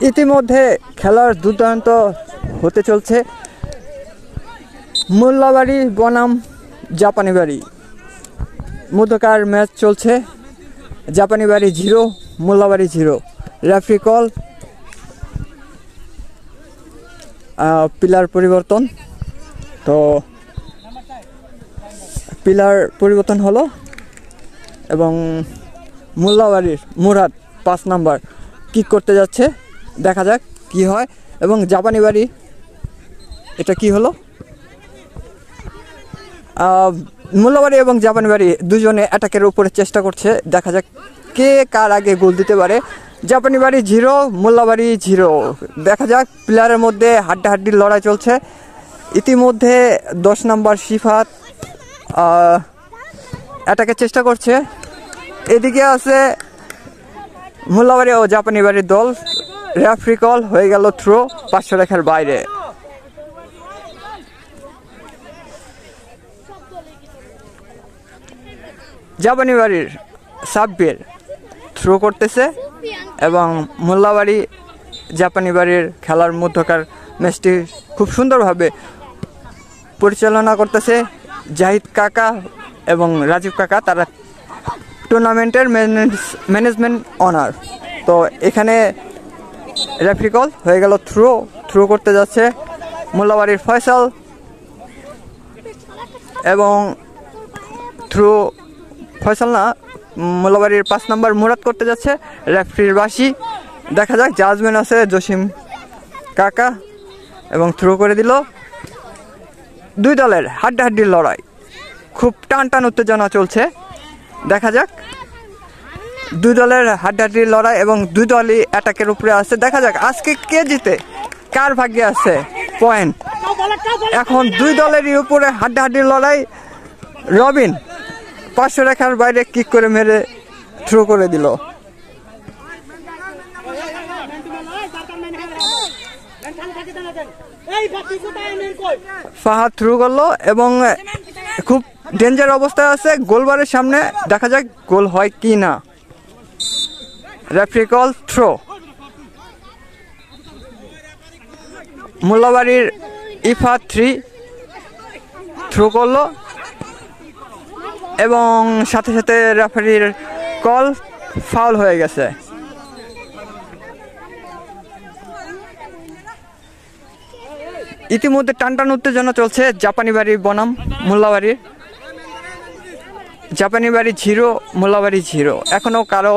ইতিমধ্যে খেলার দুর্দান্ত হতে চলছে। মোল্লাবাড়ি বনাম জাপানি বাড়ি মধ্যকার ম্যাচ চলছে। জাপানি বাড়ি 0, মোল্লাবাড়ি 0। রেফারি কল, পিলার পরিবর্তন। তো পিলার পরিবর্তন হলো এবং মোল্লাবাড়ির মুরাদ 5 নাম্বার কিক করতে যাচ্ছে। দেখা যাক কি হয়। এবং জাপানি বাড়ি, এটা কি হলো? মোল্লাবাড়ি এবং জাপানি বাড়ি দুজনে অ্যাটাকের উপরে চেষ্টা করছে। দেখা যাক কে কার আগে গোল দিতে পারে। জাপানি বাড়ি 0, মোল্লাবাড়ি 0। দেখা যাক প্লেয়ারের মধ্যে হাড্ডাহাড্ডির লড়াই চলছে। ইতিমধ্যে 10 নাম্বার সিফাত অ্যাটাকের চেষ্টা করছে। এদিকে আছে মোল্লাবাড়ি ও জাপানি বাড়ির দল। রেফারি কল, হয়ে গেল থ্রো 500 রেখার বাইরে। জাপানি বাড়ির সাব্বির থ্রো করতেছে এবং মোল্লাবাড়ি জাপানি বাড়ির খেলার মধ্যকার ম্যাচটি খুব সুন্দরভাবে পরিচালনা করতেছে জাহিদ কাকা এবং রাজীব কাকা। তারা টুর্নামেন্টের ম্যানেজমেন্ট অনার। তো এখানে রেফারি কল, হয়ে গেল থ্রো করতে যাচ্ছে মোল্লাবাড়ির ফয়সাল এবং থ্রো ফয়সাল না, মোল্লাবাড়ির 5 নাম্বার মুরাদ করতে যাচ্ছে। রেফারির বাঁশি। দেখা যাক, জাজমেন্ট আছে জসিম কাকা এবং থ্রো করে দিল। দুই দলের হাড্ডাহাড্ডির লড়াই, খুব টান উত্তেজনা চলছে। দেখা যাক দুই দলের হাড্ডাহাড্ডির লড়াই এবং দুই দলই অ্যাটাকের উপরে আছে। দেখা যাক আজকে কে জিতে, কার ভাগ্যে আছে পয়েন্ট। এখন দুই দলেরই উপরে হাড্ডাহাড্ডির লড়াই। রবিন 500 রেখার বাইরে কিক করে মেরে থ্রো করে দিল। ফাহাদ থ্রো করলো এবং খুব ডেঞ্জার অবস্থায় আছে গোলবারের সামনে। দেখা যাক গোল হয় কি না। Referee call, throw. মোল্লাবাড়ির ইফা 3 থ্রো করলো এবং সাথে সাথে রেফারির কল, ফাউল হয়ে গেছে। ইতিমধ্যে টান উত্তেজনা চলছে জাপানি বাড়ি বনাম মোল্লাবাড়ির। জাপানি বাড়ি 0, মোল্লাবাড়ি 0। এখনো কারো